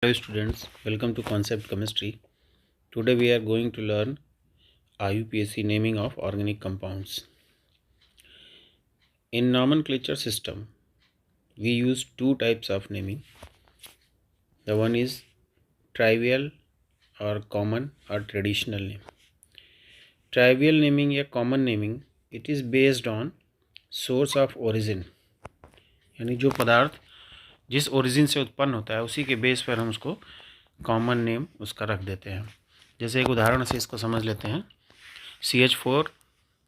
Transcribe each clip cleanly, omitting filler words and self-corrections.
Hello students, welcome to Concept Chemistry. Today we are going to learn IUPAC naming of organic compounds. In nomenclature system, we use two types of naming. The one is trivial or common or traditional name. Trivial naming या common naming, it is based on source of origin. यानी जो पदार्थ जिस origin से उत्पन्न होता है उसी के बेस पर हम उसको कॉमन नेम उसका रख देते हैं। जैसे एक उदाहरण से इसको समझ लेते हैं। CH4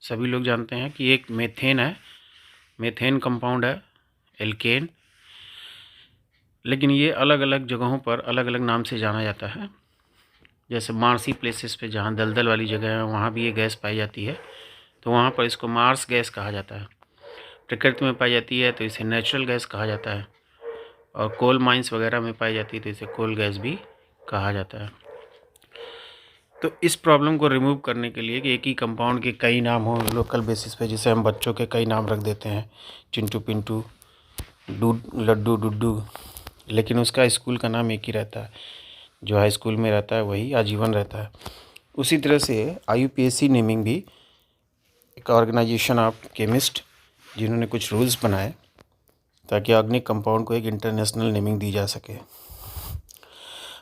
सभी लोग जानते हैं कि एक मेथेन है, मेथेन कंपाउंड है, एल्केन, लेकिन ये अलग अलग जगहों पर अलग अलग नाम से जाना जाता है। जैसे मार्सी प्लेसेस पे जहाँ दलदल वाली जगह है वहाँ भी ये गैस पाई जाती है, तो वहाँ पर इसको मार्स गैस कहा जाता है। प्रकृति में पाई जाती है तो इसे नेचुरल गैस कहा जाता है, और कोल माइंस वगैरह में पाई जाती है तो इसे कोल गैस भी कहा जाता है। तो इस प्रॉब्लम को रिमूव करने के लिए कि एक ही कंपाउंड के कई नाम हो लोकल बेसिस पे, जिसे हम बच्चों के कई नाम रख देते हैं, चिंटू पिंटू, लड्डू डुड्डू, लेकिन उसका स्कूल का नाम एक ही रहता है, जो हाई स्कूल में रहता है वही आजीवन रहता है। उसी तरह से IUPAC नेमिंग भी एक ऑर्गेनाइजेशन ऑफ केमिस्ट जिन्होंने कुछ रूल्स बनाए ताकि ऑर्गेनिक कंपाउंड को एक इंटरनेशनल नेमिंग दी जा सके,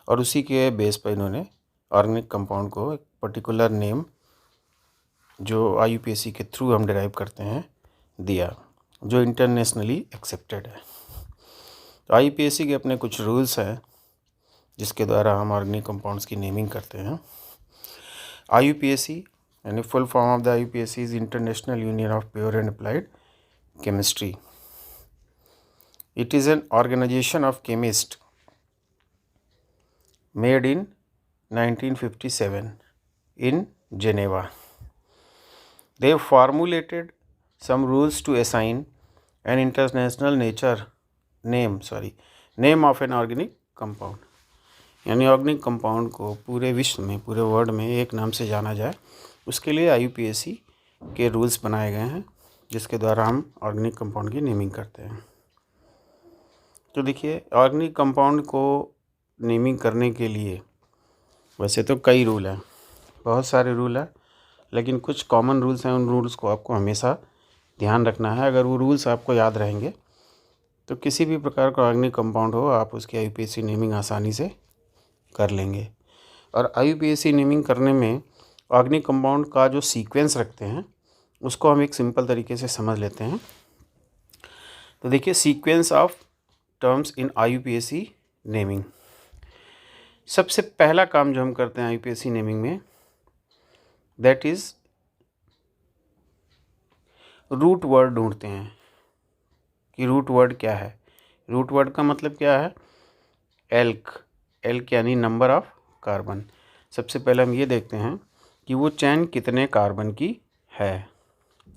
और उसी के बेस पर इन्होंने ऑर्गेनिक कंपाउंड को एक पर्टिकुलर नेम जो IUPAC के थ्रू हम डिराइव करते हैं दिया, जो इंटरनेशनली एक्सेप्टेड है। तो IUPAC के अपने कुछ रूल्स हैं जिसके द्वारा हम ऑर्गेनिक कंपाउंड्स की नेमिंग करते हैं। IUPAC यानी full form of the IUPAC is international union of pure and applied chemistry. It is an organization of chemists made in 1957 in Geneva. They formulated some rules to assign an international name of an organic compound. यानी organic compound को पूरे विश्व में, पूरे world में एक नाम से जाना जाए, उसके लिए IUPAC के रूल्स बनाए गए हैं जिसके द्वारा हम ऑर्गेनिक कंपाउंड की नेमिंग करते हैं। तो देखिए, ऑर्गेनिक कंपाउंड को नेमिंग करने के लिए वैसे तो कई रूल हैं, बहुत सारे रूल हैं, लेकिन कुछ कॉमन रूल्स हैं। उन रूल्स को आपको हमेशा ध्यान रखना है। अगर वो रूल्स आपको याद रहेंगे तो किसी भी प्रकार का ऑर्गेनिक कंपाउंड हो, आप उसकी IUPAC नेमिंग आसानी से कर लेंगे। और IUPAC नेमिंग करने में ऑर्गेनिक कंपाउंड का जो सीक्वेंस रखते हैं उसको हम एक सिंपल तरीके से समझ लेते हैं। तो देखिए, sequence of terms in IUPAC naming. सबसे पहला काम जो हम करते हैं IUPAC नेमिंग में, दैट इज़ रूट वर्ड ढूंढते हैं कि रूट वर्ड क्या है। रूट वर्ड का मतलब क्या है? एल्क यानी नंबर ऑफ कार्बन। सबसे पहले हम ये देखते हैं कि वो चैन कितने कार्बन की है,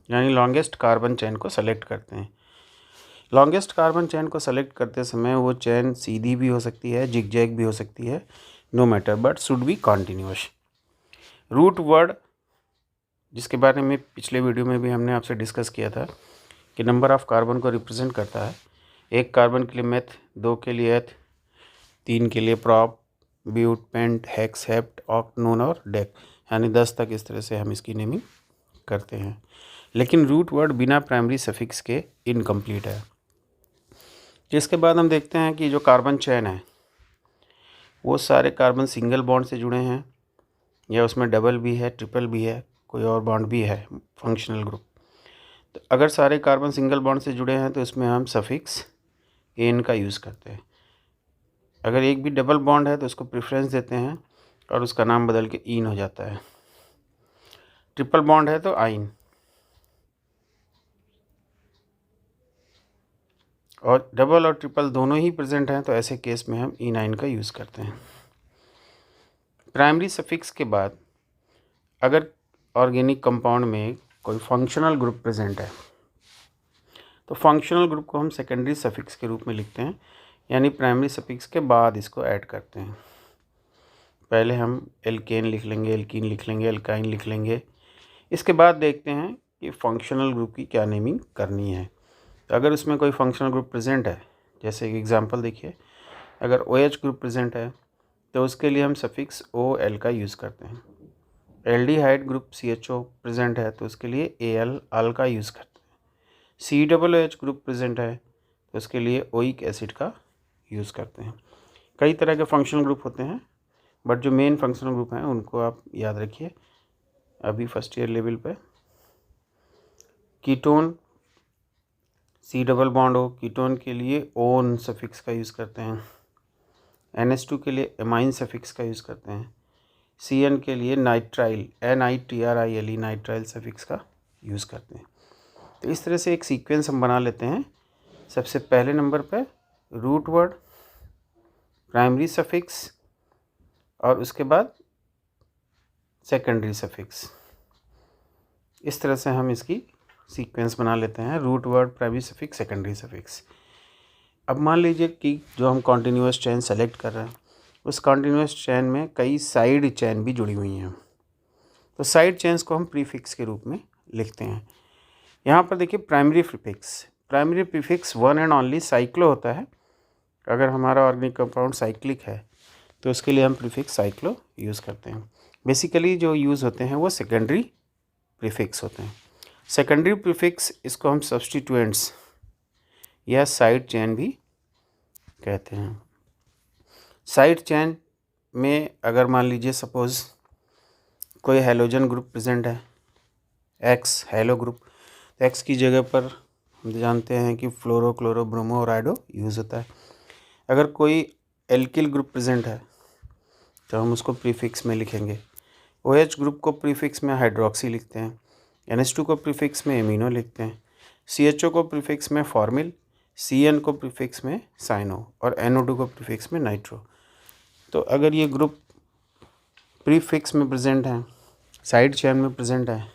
यानी लॉन्गेस्ट कार्बन चैन को सेलेक्ट करते हैं। लॉन्गेस्ट कार्बन चैन को सेलेक्ट करते समय वो चैन सीधी भी हो सकती है, जिगजैग भी हो सकती है, no matter, but should be continuous. Root word, जिसके बारे में पिछले वीडियो में भी हमने आपसे डिस्कस किया था कि नंबर ऑफ कार्बन को रिप्रेजेंट करता है। एक कार्बन के लिए मेथ, 2 के लिए एथ, 3 के लिए prop, but, pent, hex, hept, oct non और डेक, यानी 10 तक इस तरह से हम इसकी नेमिंग करते हैं। लेकिन रूट वर्ड बिना प्राइमरी सफिक्स के इनकम्प्लीट है। जिसके बाद हम देखते हैं कि जो कार्बन चैन है वो सारे कार्बन सिंगल बॉन्ड से जुड़े हैं या उसमें डबल भी है, ट्रिपल भी है, कोई और बॉन्ड भी है, फंक्शनल ग्रुप। तो अगर सारे कार्बन सिंगल बॉन्ड से जुड़े हैं तो इसमें हम सफिक्स एन का यूज़ करते हैं। अगर एक भी डबल बॉन्ड है तो उसको प्रेफरेंस देते हैं और उसका नाम बदल के इन हो जाता है। ट्रिपल बॉन्ड है तो आइन, और डबल और ट्रिपल दोनों ही प्रेजेंट हैं तो ऐसे केस में हम इनाइन का यूज़ करते हैं। प्राइमरी सफिक्स के बाद अगर ऑर्गेनिक कंपाउंड में कोई फंक्शनल ग्रुप प्रेजेंट है तो फंक्शनल ग्रुप को हम सेकेंडरी सफिक्स के रूप में लिखते हैं, यानी प्राइमरी सफिक्स के बाद इसको ऐड करते हैं। पहले हम एल्केन लिख लेंगे, एल्कीन लिख लेंगे, एल्काइन लिख लेंगे। इसके बाद देखते हैं कि फंक्शनल ग्रुप की क्या नेमिंग करनी है। तो अगर उसमें कोई फंक्शनल ग्रुप प्रेजेंट है, जैसे एक एग्जांपल देखिए, अगर OH ग्रुप प्रेजेंट है तो उसके लिए हम सफिक्स OL का यूज़ करते हैं। एल्डिहाइड ग्रुप CHO प्रेजेंट है तो उसके लिए AL आल का यूज़ करते हैं। COOH ग्रुप प्रेजेंट है तो उसके लिए ओइक एसिड का यूज़ करते हैं। कई तरह के फंक्शनल ग्रुप होते हैं, बट जो मेन फंक्शनल ग्रुप हैं उनको आप याद रखिए अभी फर्स्ट ईयर लेवल पे। कीटोन C डबल बॉन्ड हो, कीटोन के लिए ओन सफिक्स का यूज़ करते हैं। NH2 के लिए एमाइन सफिक्स का यूज़ करते हैं। CN के लिए नाइट्राइल NITRILE नाइट्राइल सफिक्स का यूज़ करते हैं। तो इस तरह से एक सीक्वेंस हम बना लेते हैं। सबसे पहले नंबर पे रूट वर्ड, प्राइमरी सफिक्स और उसके बाद सेकेंडरी सफिक्स। इस तरह से हम इसकी सीक्वेंस बना लेते हैं, root word, primary suffix, secondary suffix. अब मान लीजिए कि जो हम कॉन्टिन्यूस चेन सेलेक्ट कर रहे हैं उस कॉन्टिन्यूस चेन में कई साइड चेन भी जुड़ी हुई हैं, तो साइड चेन्स को हम प्रीफिक्स के रूप में लिखते हैं। यहाँ पर देखिए primary prefix one and only cyclo होता है। अगर हमारा ऑर्गेनिक कंपाउंड साइक्लिक है तो उसके लिए हम प्रीफिक्स साइक्लो यूज़ करते हैं। बेसिकली जो यूज़ होते हैं वो सेकेंडरी प्रीफिक्स होते हैं। सेकेंडरी प्रीफिक्स इसको हम सब्स्टिट्यूएंट्स या साइड चेन भी कहते हैं। साइड चेन में अगर मान लीजिए सपोज़ कोई हैलोजन ग्रुप प्रेजेंट है, X हैलो ग्रुप, तो X की जगह पर हम जानते हैं कि फ्लोरो, क्लोरो, ब्रोमो और आयोडो यूज़ होता है। अगर कोई एल्किल ग्रुप प्रेजेंट है तो हम उसको प्रीफिक्स में लिखेंगे। OH ग्रुप को प्रीफिक्स में हाइड्रोक्सी लिखते हैं। NH2 को प्रीफिक्स में एमिनो लिखते हैं। CHO को प्रीफिक्स में फॉर्मिल, CN को प्रीफिक्स में साइनो और NO2 को प्रीफिक्स में नाइट्रो। तो अगर ये ग्रुप प्रीफिक्स में प्रेजेंट हैं, साइड चेन में प्रेजेंट है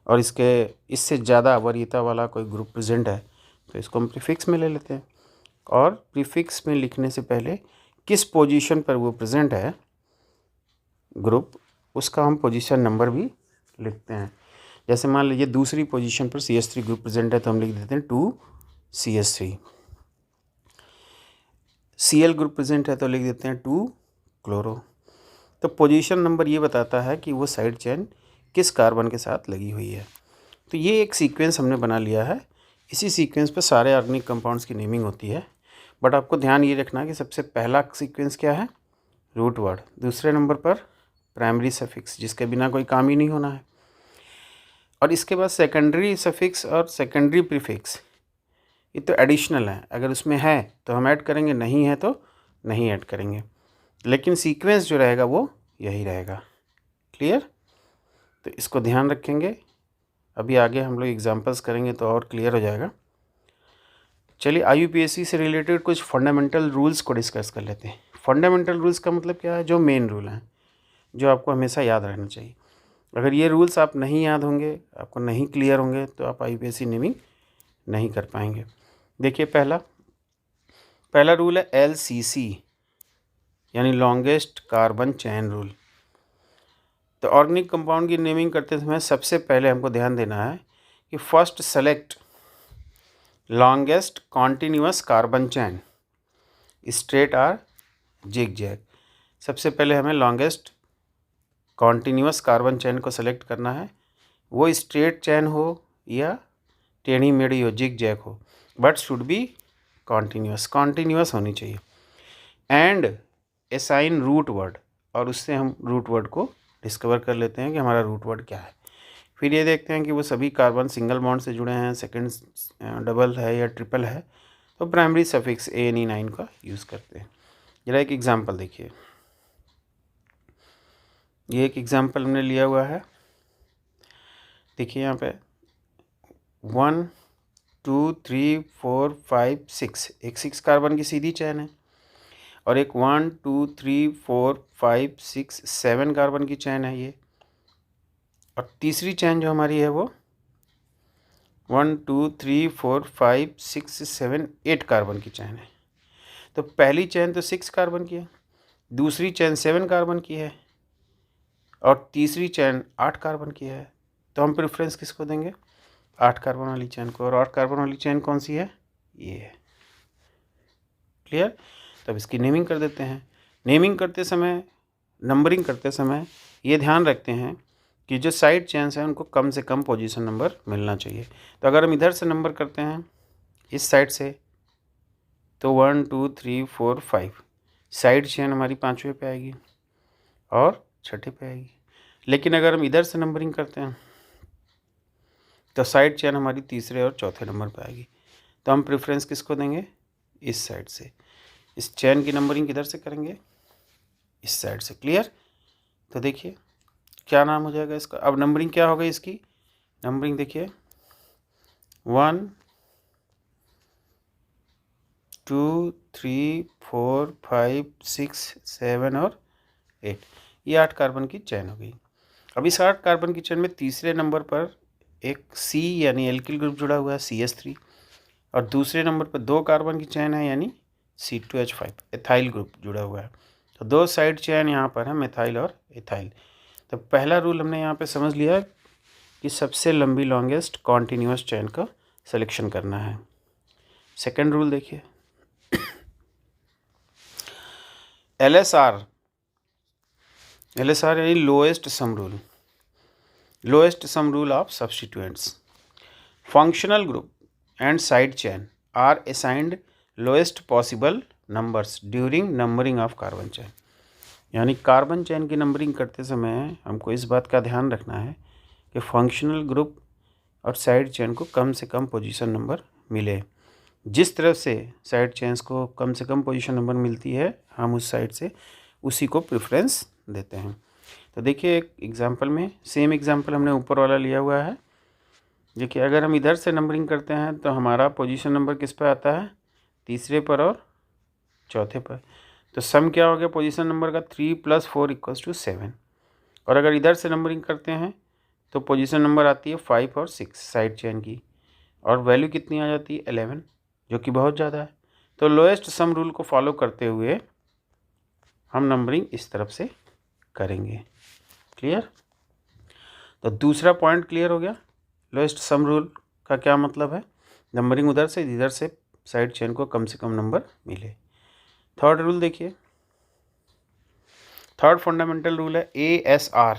और इससे ज़्यादा वरीयता वाला कोई ग्रुप प्रेजेंट है तो इसको हम प्रीफिक्स में ले लेते हैं। और प्रीफिक्स में लिखने से पहले किस पोजीशन पर वो प्रेजेंट है ग्रुप, उसका हम पोजीशन नंबर भी लिखते हैं। जैसे मान लीजिए दूसरी पोजीशन पर CH3 ग्रुप प्रेजेंट है तो हम लिख देते हैं 2CH3। Cl ग्रुप प्रेजेंट है तो लिख देते हैं 2 क्लोरो। तो पोजीशन नंबर ये बताता है कि वो साइड चेन किस कार्बन के साथ लगी हुई है। तो ये एक सीक्वेंस हमने बना लिया है। इसी सीक्वेंस पर सारे ऑर्गेनिक कंपाउंड्स की नेमिंग होती है। बट आपको ध्यान ये रखना कि सबसे पहला सीक्वेंस क्या है, रूट वर्ड। दूसरे नंबर पर प्राइमरी सफिक्स जिसके बिना कोई काम ही नहीं होना है। और इसके बाद सेकेंडरी सफिक्स और सेकेंडरी प्रीफिक्स, ये तो एडिशनल है। अगर उसमें है तो हम ऐड करेंगे, नहीं है तो नहीं ऐड करेंगे, लेकिन सीक्वेंस जो रहेगा वो यही रहेगा। क्लियर? तो इसको ध्यान रखेंगे। अभी आगे हम लोग एग्जांपल्स करेंगे तो और क्लियर हो जाएगा। चलिए IUPAC से रिलेटेड कुछ फंडामेंटल रूल्स को डिस्कस कर लेते हैं। फंडामेंटल रूल्स का मतलब क्या है, जो मेन रूल हैं, जो आपको हमेशा याद रहना चाहिए। अगर ये रूल्स आप नहीं याद होंगे, आपको नहीं क्लियर होंगे तो आप IUPAC नेमिंग नहीं कर पाएंगे। देखिए पहला रूल है LCC यानी लॉन्गेस्ट कार्बन चैन रूल। तो ऑर्गेनिक कंपाउंड की नेमिंग करते समय सबसे पहले हमको ध्यान देना है कि first select longest continuous carbon chain straight or zigzag. सबसे पहले हमें लॉन्गेस्ट कॉन्टिन्यूस कार्बन चैन को सेलेक्ट करना है। वो स्ट्रेट चैन हो या टेढ़ी मेढ़ी हो, जिग जैग हो, बट शुड बी कॉन्टिन्यूस होनी चाहिए। एंड असाइन रूट वर्ड, और उससे हम रूट वर्ड को डिस्कवर कर लेते हैं कि हमारा रूट वर्ड क्या है। फिर ये देखते हैं कि वो सभी कार्बन सिंगल बॉन्ड से जुड़े हैं, सेकंड डबल है या ट्रिपल है, तो प्राइमरी सफिक्स ANE9 का यूज़ करते हैं। जरा एक एग्जांपल देखिए। ये एक एग्जांपल हमने लिया हुआ है। देखिए यहाँ पे 1 2 3 4 5 6, एक 6 कार्बन की सीधी चैन है और एक 1 2 3 4 5 6 7 कार्बन की चैन है ये। और तीसरी चैन जो हमारी है वो 1 2 3 4 5 6 7 8 कार्बन की चैन है। तो पहली चैन तो 6 कार्बन की है, दूसरी चैन 7 कार्बन की है और तीसरी चैन 8 कार्बन की है। तो हम प्रेफरेंस किसको देंगे, 8 कार्बन वाली चैन को। और 8 कार्बन वाली चैन कौन सी है, ये है। क्लियर? तब इसकी नेमिंग कर देते हैं। नेमिंग करते समय, नंबरिंग करते समय ये ध्यान रखते हैं कि जो साइड चेन्स हैं उनको कम से कम पोजीशन नंबर मिलना चाहिए। तो अगर हम इधर से नंबर करते हैं इस साइड से, तो 1 2 3 4 5 साइड चेन हमारी 5वें पे आएगी और 6ठे पे आएगी। लेकिन अगर हम इधर से नंबरिंग करते हैं तो साइड चेन हमारी 3रे और 4थे नंबर पे आएगी। तो हम प्रेफरेंस किसको देंगे? इस साइड से। इस चेन की नंबरिंग किधर से करेंगे? इस साइड से। क्लियर? तो देखिए क्या नाम हो जाएगा इसका। अब नंबरिंग क्या हो गई इसकी? नंबरिंग देखिए 1 2 3 4 5 6 7 और 8। ये 8 कार्बन की चेन हो गई। अब इस 8 कार्बन की चेन में 3रे नंबर पर एक C यानी एल्किल ग्रुप जुड़ा हुआ है CH3, और दूसरे नंबर पर 2 कार्बन की चेन है यानी C2H5 एथाइल ग्रुप जुड़ा हुआ है। तो 2 साइड चेन यहाँ पर है, मिथाइल और एथाइल। तो पहला रूल हमने यहाँ पे समझ लिया कि सबसे लंबी लॉन्गेस्ट कॉन्टिन्यूस चेन का सिलेक्शन करना है। सेकेंड रूल देखिए LSR यानी lowest sum rule. Lowest sum rule of substituents. Functional group and side chain are assigned lowest possible numbers during numbering of carbon chain. यानी कार्बन चेन की numbering करते समय हमको इस बात का ध्यान रखना है कि फंक्शनल ग्रुप और साइड चेन को कम से कम पोजीशन नंबर मिले। जिस तरफ से साइड चेन्स को कम से कम पोजीशन नंबर मिलती है, हम उस साइड से उसी को प्रेफरेंस देते हैं। तो देखिए एक एग्जांपल में, सेम एग्जांपल हमने ऊपर वाला लिया हुआ है। देखिए अगर हम इधर से नंबरिंग करते हैं तो हमारा पोजीशन नंबर किस पर आता है? 3रे पर और 4थे पर। तो सम क्या हो गया पोजीशन नंबर का? 3 + 4 = 7। और अगर इधर से नंबरिंग करते हैं तो पोजीशन नंबर आती है 5 और 6 साइड चेन की, और वैल्यू कितनी आ जाती है? 11, जो कि बहुत ज़्यादा है। तो लोएस्ट सम रूल को फॉलो करते हुए हम नंबरिंग इस तरफ से करेंगे। क्लियर? तो दूसरा पॉइंट क्लियर हो गया। लोएस्ट सम रूल का क्या मतलब है? नंबरिंग उधर से इधर से साइड चेन को कम से कम नंबर मिले। थर्ड रूल देखिए, थर्ड फंडामेंटल रूल है ASR।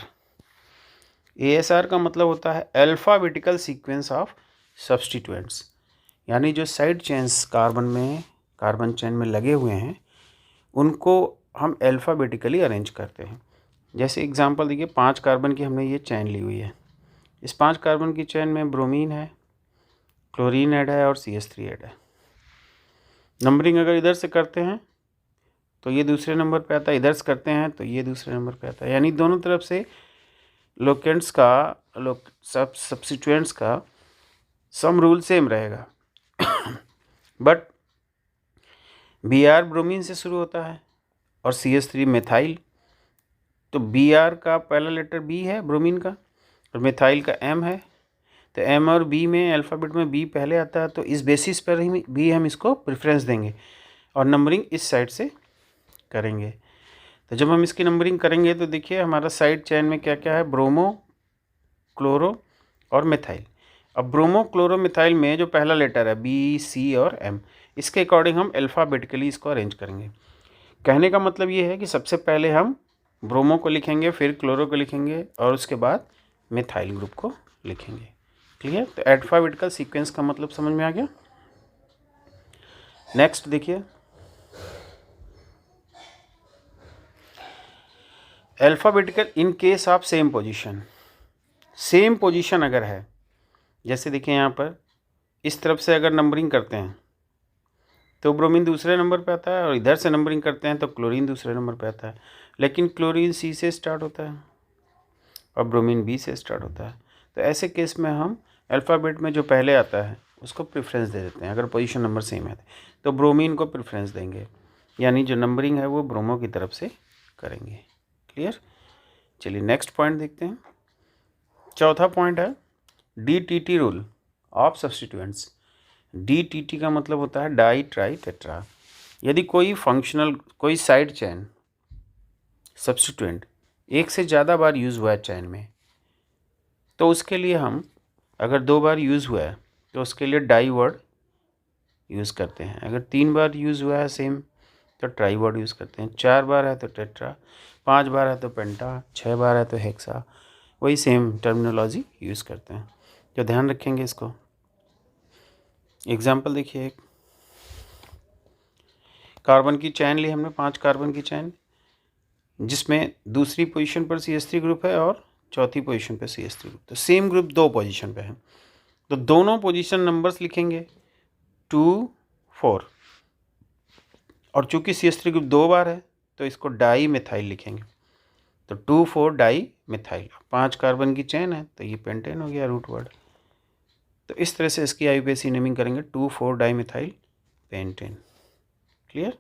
ASR का मतलब होता है अल्फ़ाबेटिकल सीक्वेंस ऑफ सब्स्टिट्यूएंट्स। यानी जो साइड चेन्स कार्बन चेन में लगे हुए हैं उनको हम अल्फ़ाबेटिकली अरेंज करते हैं। जैसे एग्जांपल देखिए, 5 कार्बन की हमने ये चेन ली हुई है। इस 5 कार्बन की चेन में ब्रोमीन है, क्लोरीन ऐड है और CH3 ऐड है। नंबरिंग अगर इधर से करते हैं तो ये दूसरे नंबर पे आता है, इधर से करते हैं तो ये दूसरे नंबर पे आता है। यानी दोनों तरफ से लोकेंट्स का सब्स्टिट्यूएंट्स का सम रूल सेम रहेगा। बट Br ब्रोमीन से शुरू होता है और CH3 मिथाइल। तो Br का पहला लेटर B है ब्रोमीन का, और मिथाइल का M है। तो M और B में अल्फ़ाबेट में B पहले आता है, तो इस बेसिस पर ही भी हम इसको प्रेफरेंस देंगे और नंबरिंग इस साइड से करेंगे। तो जब हम इसकी नंबरिंग करेंगे तो देखिए हमारा साइड चेन में क्या क्या है? ब्रोमो, क्लोरो और मिथाइल। अब ब्रोमो, क्लोरो, मिथाइल में जो पहला लेटर है B, C और M, इसके अकॉर्डिंग हम अल्फ़ाबेटिकली इसको अरेंज करेंगे। कहने का मतलब ये है कि सबसे पहले हम ब्रोमो को लिखेंगे, फिर क्लोरो को लिखेंगे और उसके बाद मिथाइल ग्रुप को लिखेंगे। क्लियर? तो अल्फ़ाबेटिकल सीक्वेंस का मतलब समझ में आ गया। नेक्स्ट देखिए, alphabetical in case of same position. Same position अगर है, जैसे देखिए यहाँ पर इस तरफ से अगर नंबरिंग करते हैं तो ब्रोमीन दूसरे नंबर पे आता है, और इधर से नंबरिंग करते हैं तो क्लोरीन दूसरे नंबर पे आता है। लेकिन क्लोरीन C से स्टार्ट होता है और ब्रोमीन B से स्टार्ट होता है। तो ऐसे केस में हम अल्फ़ाबेट में जो पहले आता है उसको प्रेफरेंस दे देते हैं। अगर पोजीशन नंबर सेम है तो ब्रोमीन को प्रेफरेंस देंगे, यानी जो नंबरिंग है वो ब्रोमो की तरफ से करेंगे। क्लियर? चलिए नेक्स्ट पॉइंट देखते हैं। चौथा पॉइंट है DTT rule of substituents. DTT का मतलब होता है डाई ट्राई टेट्रा। यदि कोई साइड चेन सब्स्टिट्यूएंट एक से ज़्यादा बार यूज़ हुआ है चेन में, तो उसके लिए हम अगर 2 बार यूज़ हुआ है तो उसके लिए डाई वर्ड यूज़ करते हैं। अगर 3 बार यूज़ हुआ है सेम, तो ट्राई वर्ड यूज़ करते हैं, 4 बार है तो टेट्रा, 5 बार है तो पेंटा, 6 बार है तो हेक्सा, वही सेम टर्मिनोलॉजी यूज़ करते हैं, तो ध्यान रखेंगे इसको। एग्जाम्पल देखिए, एक कार्बन की चैन ली हमने, 5 कार्बन की चैन, जिसमें दूसरी पोजीशन पर CH3 ग्रुप है और चौथी पोजीशन पर CH3 ग्रुप, तो सेम ग्रुप 2 पोजीशन पे है, तो दोनों पोजीशन नंबर्स लिखेंगे 2, 4, और चूंकि CH3 ग्रुप 2 बार है तो इसको डाई मिथाइल लिखेंगे, तो 2, 4 डाई मिथाइल। 5 कार्बन की चैन है तो ये पेंटेन हो गया रूट वर्ड। तो इस तरह से इसकी IUPAC नेमिंग करेंगे, 2, 4 di methyl pentane. Clear.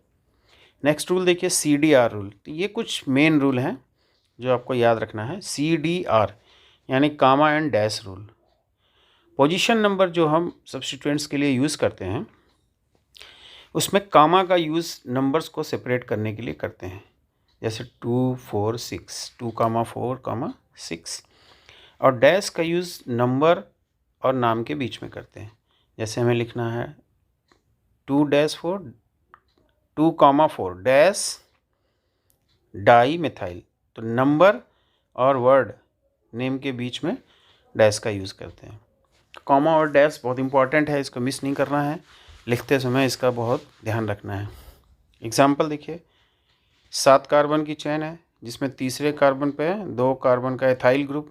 Next rule देखिए, CDR रूल। तो ये कुछ मेन रूल हैं जो आपको याद रखना है। CDR यानी comma and dash rule. Position number जो हम सब्स्टिट्यूएंट्स के लिए यूज़ करते हैं उसमें कामा का यूज़ नंबर्स को सेपरेट करने के लिए करते हैं, जैसे 2, 4, 6, 2, 4, 6, और डैश का यूज़ नंबर और नाम के बीच में करते हैं, जैसे हमें लिखना है 2-4, 2, 4 डैश डाई मिथाइल, तो नंबर और वर्ड नेम के बीच में डैश का यूज़ करते हैं। कॉमा और डैश बहुत इंपॉर्टेंट है, इसको मिस नहीं करना है, लिखते समय इसका बहुत ध्यान रखना है। एग्जाम्पल देखिए, 7 कार्बन की चैन है जिसमें तीसरे कार्बन पे 2 कार्बन का एथाइल ग्रुप,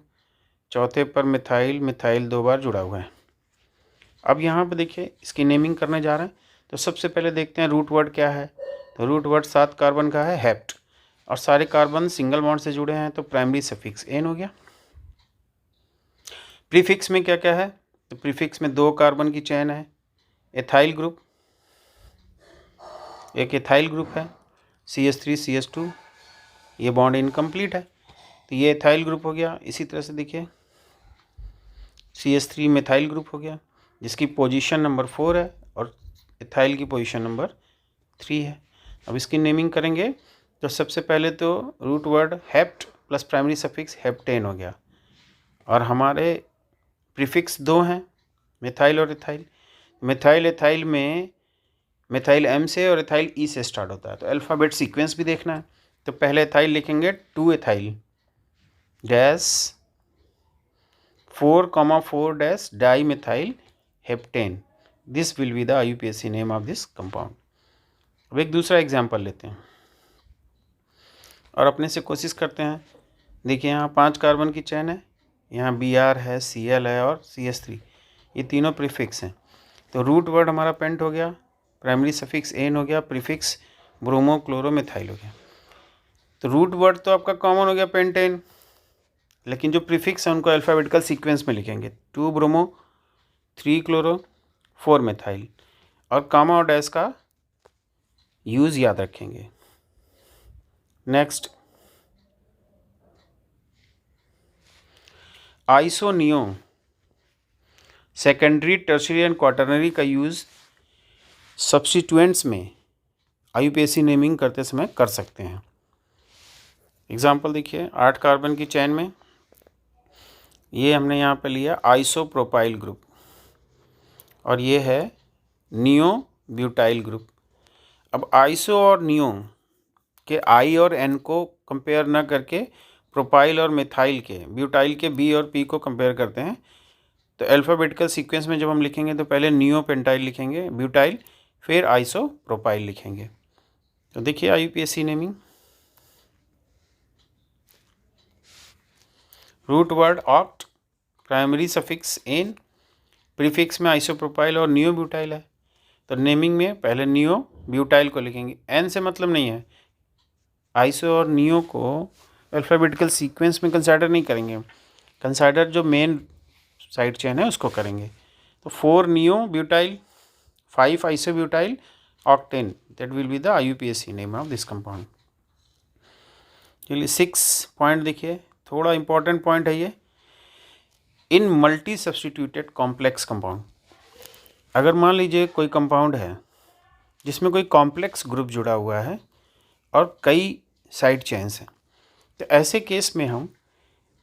चौथे पर मिथाइल 2 बार जुड़ा हुआ है। अब यहाँ पे देखिए इसकी नेमिंग करने जा रहे हैं, तो सबसे पहले देखते हैं रूट वर्ड क्या है। तो रूट वर्ड 7 कार्बन का है हेप्ट, और सारे कार्बन सिंगल बॉन्ड से जुड़े हैं तो प्राइमरी सफिक्स एन हो गया। प्रीफिक्स में क्या क्या है, तो प्रीफिक्स में 2 कार्बन की चैन है, एथाइल ग्रुप, एक एथाइल ग्रुप है, CH3 CH2, ये बॉन्ड इनकम्प्लीट है तो ये एथाइल ग्रुप हो गया। इसी तरह से देखिए CH3 मिथाइल ग्रुप हो गया जिसकी पोजीशन नंबर 4 है और एथाइल की पोजीशन नंबर 3 है। अब इसकी नेमिंग करेंगे तो सबसे पहले तो root word hept plus primary suffix heptane हो गया, और हमारे प्रीफिक्स 2 हैं, मिथाइल और एथाइल। मिथाइल एथाइल में मिथाइल M से और एथाइल E से स्टार्ट होता है, तो अल्फ़ाबेट सीक्वेंस भी देखना है। तो पहले एथाइल लिखेंगे 2 ethyl dash 4, 4 dash di methyl heptane, this will be the IUPAC name of this compound. अब एक दूसरा एग्जाम्पल लेते हैं और अपने से कोशिश करते हैं। देखिए यहाँ 5 कार्बन की चैन है, यहाँ Br है, Cl है और CH3, ये तीनों प्रीफिक्स हैं। तो रूट वर्ड हमारा पेंट हो गया, प्राइमरी सफिक्स एन हो गया, प्रीफिक्स ब्रोमो क्लोरो मिथाइल हो गया। तो रूट वर्ड तो आपका कॉमन हो गया पेंटेन, लेकिन जो प्रीफिक्स है उनको अल्फ़ाबेटिकल सीक्वेंस में लिखेंगे, 2 ब्रोमो 3 क्लोरो 4 मिथाइल, और कामा और डैश का यूज़ याद रखेंगे। Next iso neo, secondary tertiary and quaternary का यूज़ सब्स्टिट्यूएंट्स में IUPAC नेमिंग करते समय कर सकते हैं। एग्जाम्पल देखिए, 8 कार्बन की चैन में ये हमने यहाँ पे लिया आइसोप्रोपाइल ग्रुप, और ये है नियो ब्यूटाइल ग्रुप। अब आइसो और नियो के I और N को कंपेयर ना करके प्रोपाइल और मिथाइल के, ब्यूटाइल के B और P को कंपेयर करते हैं। तो अल्फ़ाबेटिकल सीक्वेंस में जब हम लिखेंगे तो पहले नियो पेंटाइल लिखेंगे, ब्यूटाइल, फिर आइसो प्रोपाइल लिखेंगे। तो देखिए IUPAC naming, root word oct, primary suffix ane, prefix में आइसोप्रोपाइल और नियो ब्यूटाइल है। तो नेमिंग में पहले नियो ब्यूटाइल को लिखेंगे, एन से मतलब नहीं है, आइसो और नियो को अल्फ़ाबेटिकल सीक्वेंस में कंसिडर नहीं करेंगे, कंसिडर जो मेन साइड चेन है उसको करेंगे। तो 4 neo butyl, 5 iso butyl, octane, that will be the IUPAC name of this compound. चलिए 6 पॉइंट देखिए, थोड़ा इंपॉर्टेंट पॉइंट है ये। इन मल्टी सब्स्टिट्यूटेड कॉम्प्लेक्स कंपाउंड, अगर मान लीजिए कोई कंपाउंड है जिसमें कोई कॉम्प्लेक्स ग्रुप जुड़ा हुआ है और कई साइड चेन्स हैं, तो ऐसे केस में हम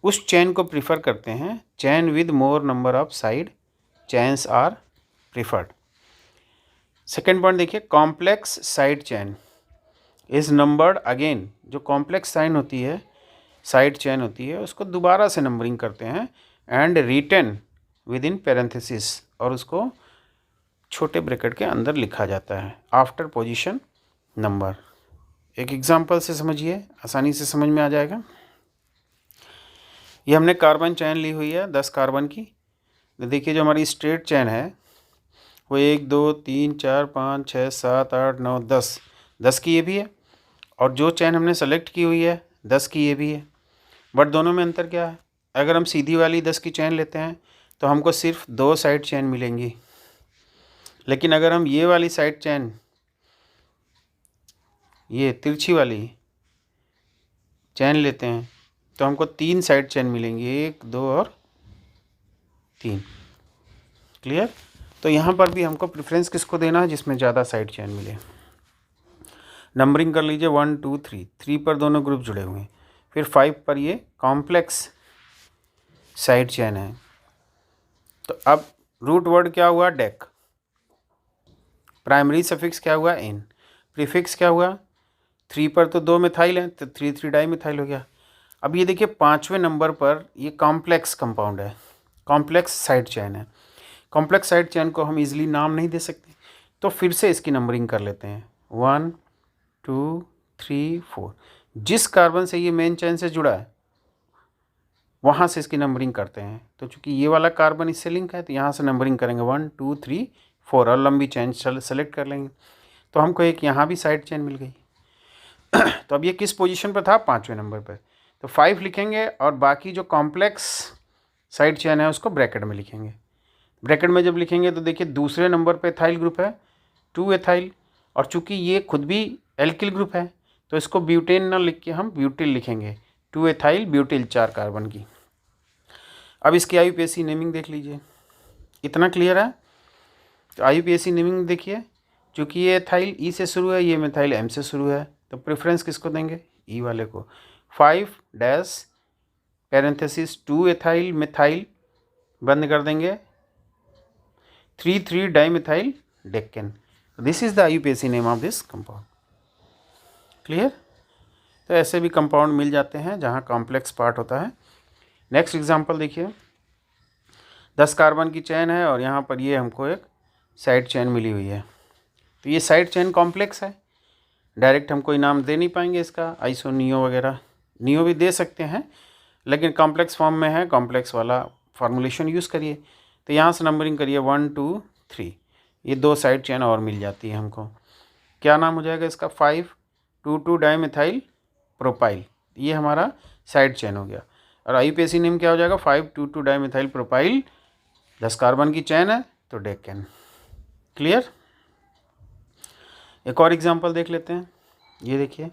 उस चेन को प्रीफर करते हैं, chain with more number of side chains are preferred. Second point देखिए, complex side chain is numbered again. जो कॉम्प्लेक्स साइन होती है, साइड चेन होती है, उसको दोबारा से नंबरिंग करते हैं and written within parenthesis, और उसको छोटे ब्रैकेट के अंदर लिखा जाता है आफ्टर पोजीशन नंबर। एक एग्जांपल से समझिए, आसानी से समझ में आ जाएगा। ये हमने कार्बन चेन ली हुई है 10 कार्बन की। देखिए जो हमारी स्ट्रेट चेन है वो 1 2 3 4 5 6 7 8 9 10 की ये भी है, और जो चेन हमने सेलेक्ट की हुई है 10 की ये भी है। बट दोनों में अंतर क्या है? अगर हम सीधी वाली 10 की चेन लेते हैं तो हमको सिर्फ 2 साइड चेन मिलेंगी, लेकिन अगर हम ये वाली साइड चेन, ये तिरछी वाली चेन लेते हैं तो हमको 3 साइड चेन मिलेंगी, 1 2 और 3। क्लियर? तो यहाँ पर भी हमको प्रेफरेंस किसको देना है? जिसमें ज़्यादा साइड चेन मिले। नंबरिंग कर लीजिए 1 2 3, 3 पर दोनों ग्रुप जुड़े हुए हैं, फिर 5 पर ये कॉम्प्लेक्स साइड चेन है। तो अब रूट वर्ड क्या हुआ? डेक। प्राइमरी सफिक्स क्या हुआ? एन। प्रीफिक्स क्या हुआ? 3 पर तो 2 मिथाइल है तो 3 डाई मिथाइल हो गया। अब ये देखिए 5वें नंबर पर ये कॉम्प्लेक्स कंपाउंड है, कॉम्प्लेक्स साइड चेन है। कॉम्प्लेक्स साइड चेन को हम इजीली नाम नहीं दे सकते, तो फिर से इसकी नंबरिंग कर लेते हैं 1 2 3 4। जिस कार्बन से ये मेन चेन से जुड़ा है वहाँ से इसकी नंबरिंग करते हैं। तो चूंकि ये वाला कार्बन इससे लिंक है तो यहाँ से नंबरिंग करेंगे 1 2 3 4 और लंबी चेन सेलेक्ट कर लेंगे। तो हमको एक यहाँ भी साइड चेन मिल गई। तो अब ये किस पोजीशन पर था? 5वें नंबर पर। तो 5 लिखेंगे और बाकी जो कॉम्प्लेक्स साइड चेन है उसको ब्रैकेट में लिखेंगे। ब्रैकेट में जब लिखेंगे तो देखिए दूसरे नंबर पे एथाइल ग्रुप है 2 एथाइल, और चूंकि ये खुद भी एल्किल ग्रुप है तो इसको ब्यूटेन ना लिख के हम ब्यूटिल लिखेंगे। 2 एथाइल ब्यूटिल 4 कार्बन की। अब इसकी आईयूपीएसी नेमिंग देख लीजिए, इतना क्लियर है? तो आईयूपीएसी नेमिंग देखिए, चूँकि ये एथाइल ई से शुरू है, ये मिथाइल एम से शुरू है, तो प्रेफरेंस किसको देंगे? ई वाले को। 5 डैश पैरेंथेसिस 2 एथाइल मिथाइल बंद कर देंगे 3 di methyl decane. This is the IUPAC name of this compound. Clear? तो ऐसे भी कंपाउंड मिल जाते हैं जहाँ कॉम्प्लेक्स पार्ट होता है। नेक्स्ट एग्जांपल देखिए, 10 कार्बन की चेन है और यहाँ पर ये हमको एक साइड चेन मिली हुई है। तो ये साइड चेन कॉम्प्लेक्स है, डायरेक्ट हम कोई नाम दे नहीं पाएंगे इसका, आइसो नियो वगैरह, नियो भी दे सकते हैं लेकिन कॉम्प्लेक्स फॉर्म में है, कॉम्प्लेक्स वाला फॉर्मुलेशन यूज़ करिए। तो यहाँ से नंबरिंग करिए 1 2 3, ये 2 साइड चेन और मिल जाती है हमको। क्या नाम हो जाएगा इसका? 5 2 2 डाई मिथाइल प्रोपाइल, ये हमारा साइड चेन हो गया। और आईयूपीएसी नेम क्या हो जाएगा? 5 2 2 डाई मिथाइल प्रोपाइल, 10 कार्बन की चेन है तो डेक्केन। क्लियर? एक और एग्जांपल देख लेते हैं। ये देखिए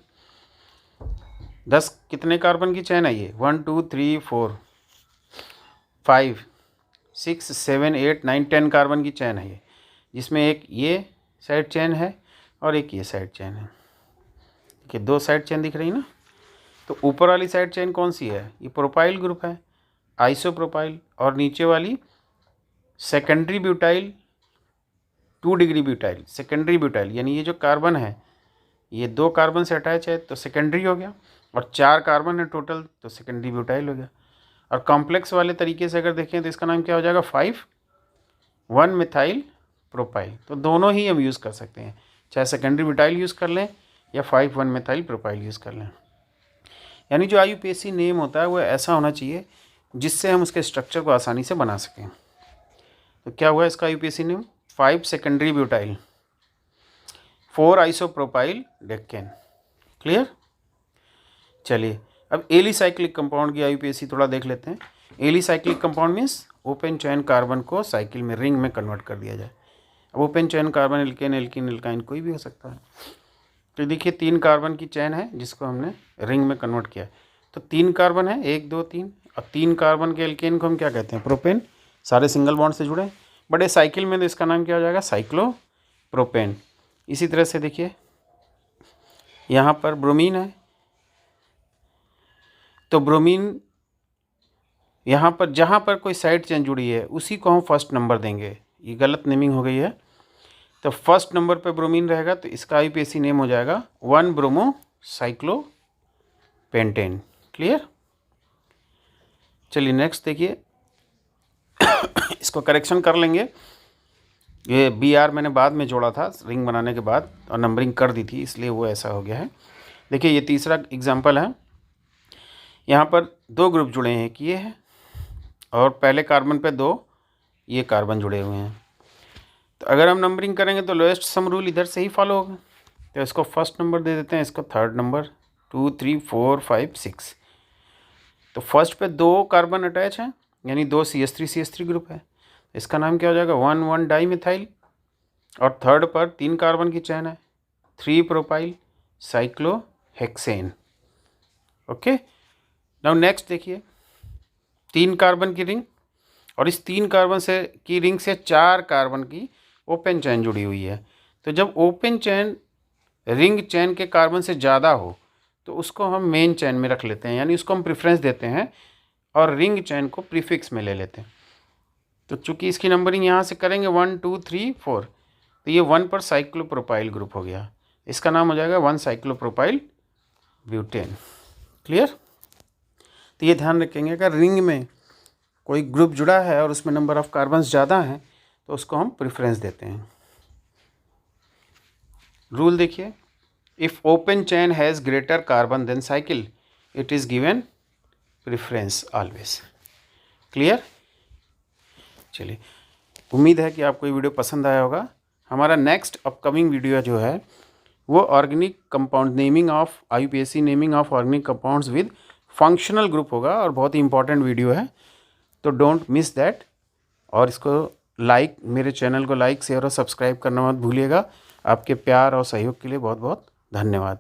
10 कितने कार्बन की चेन है? ये 1 2 3 4 5 6 7 8 9 10 कार्बन की चेन है ये, जिसमें एक ये साइड चेन है और एक ये साइड चेन है। देखिए 2 साइड चेन दिख रही ना। तो ऊपर वाली साइड चेन कौन सी है? ये प्रोपाइल ग्रुप है, आइसोप्रोपाइल, और नीचे वाली secondary butyl 2 degree butyl, secondary butyl, यानी ये जो कार्बन है ये 2 कार्बन से अटैच है तो सेकेंडरी हो गया, और 4 कार्बन है टोटल तो सेकेंडरी ब्यूटाइल हो गया। और कॉम्प्लेक्स वाले तरीके से अगर देखें तो इसका नाम क्या हो जाएगा? 5 1 मिथाइल प्रोपाइल। तो दोनों ही हम यूज़ कर सकते हैं, चाहे सेकेंडरी ब्यूटाइल यूज़ कर लें या 5 1 मिथाइल प्रोपाइल यूज़ कर लें। यानी जो आईयूपीएसी नेम होता है वो ऐसा होना चाहिए जिससे हम उसके स्ट्रक्चर को आसानी से बना सकें। तो क्या हुआ इसका IUPAC name? 5 secondary butyl 4 isopropyl decane. Clear? चलिए अब एलिसाइक्लिक कंपाउंड की आईयूपीएसी थोड़ा देख लेते हैं। Alicyclic compound means open chain carbon को साइकिल में, रिंग में कन्वर्ट कर दिया जाए। अब open chain carbon alkane alkene alkyne कोई भी हो सकता है। तो देखिए 3 कार्बन की चेन है जिसको हमने रिंग में कन्वर्ट किया। तो 3 कार्बन है 1 2 3, और 3 कार्बन के एल्केन को हम क्या कहते हैं? प्रोपेन। सारे सिंगल बॉन्ड से जुड़े, बड़े साइकिल में तो इसका नाम क्या हो जाएगा? Cyclo propane. इसी तरह से देखिए यहाँ पर ब्रोमीन है, तो ब्रोमीन यहाँ पर जहाँ पर कोई साइड चेन जुड़ी है उसी को हम फर्स्ट नंबर देंगे। ये गलत नेमिंग हो गई है। तो फर्स्ट नंबर पे ब्रोमीन रहेगा तो इसका IUPAC नेम हो जाएगा 1-ब्रोमोसाइक्लोपेंटेन। क्लियर। चलिए नेक्स्ट देखिए इसको करेक्शन कर लेंगे। ये BR मैंने बाद में जोड़ा था रिंग बनाने के बाद और नंबरिंग कर दी थी, इसलिए वो ऐसा हो गया है। देखिए ये तीसरा एग्जाम्पल है। यहाँ पर 2 ग्रुप जुड़े हैं, एक ये है और पहले कार्बन पे 2 ये कार्बन जुड़े हुए हैं। तो अगर हम नंबरिंग करेंगे तो लोएस्ट सम रूल इधर से ही फॉलो होगा। तो इसको फर्स्ट नंबर दे देते हैं, इसको थर्ड नंबर, 2 3 4 5 6। तो फर्स्ट पे 2 कार्बन अटैच हैं, यानी 2 CH3 ग्रुप है। इसका नाम क्या हो जाएगा 1,1 डाईमिथाइल। और थर्ड पर 3 कार्बन की चेन है, 3 propyl cyclohexane. Okay. Now next देखिए 3 कार्बन की रिंग और इस 3 कार्बन से की रिंग से 4 कार्बन की ओपन चेन जुड़ी हुई है। तो जब ओपन चेन रिंग चेन के कार्बन से ज़्यादा हो तो उसको हम मेन चेन में रख लेते हैं, यानी उसको हम प्रेफरेंस देते हैं और रिंग चेन को प्रीफिक्स में ले लेते हैं। तो चूंकि इसकी नंबरिंग यहाँ से करेंगे 1 2 3 4, तो ये 1 पर साइक्लोप्रोपाइल ग्रुप हो गया, इसका नाम हो जाएगा 1 साइक्लोप्रोपाइल ब्यूटेन। क्लियर। तो ये ध्यान रखेंगे अगर रिंग में कोई ग्रुप जुड़ा है और उसमें नंबर ऑफ कार्बन्स ज़्यादा हैं तो उसको हम प्रेफरेंस देते हैं। रूल देखिए, if open chain has greater carbon than cycle it is given preference always. Clear. चलिए उम्मीद है कि आपको ये वीडियो पसंद आया होगा। हमारा नेक्स्ट अपकमिंग वीडियो जो है वो organic compound naming of IUPAC naming of organic compounds with functional group होगा और बहुत ही इंपॉर्टेंट वीडियो है, तो डोंट मिस दैट। और इसको लाइक, मेरे चैनल को लाइक शेयर और सब्सक्राइब करना मत भूलिएगा। आपके प्यार और सहयोग के लिए बहुत बहुत धन्यवाद।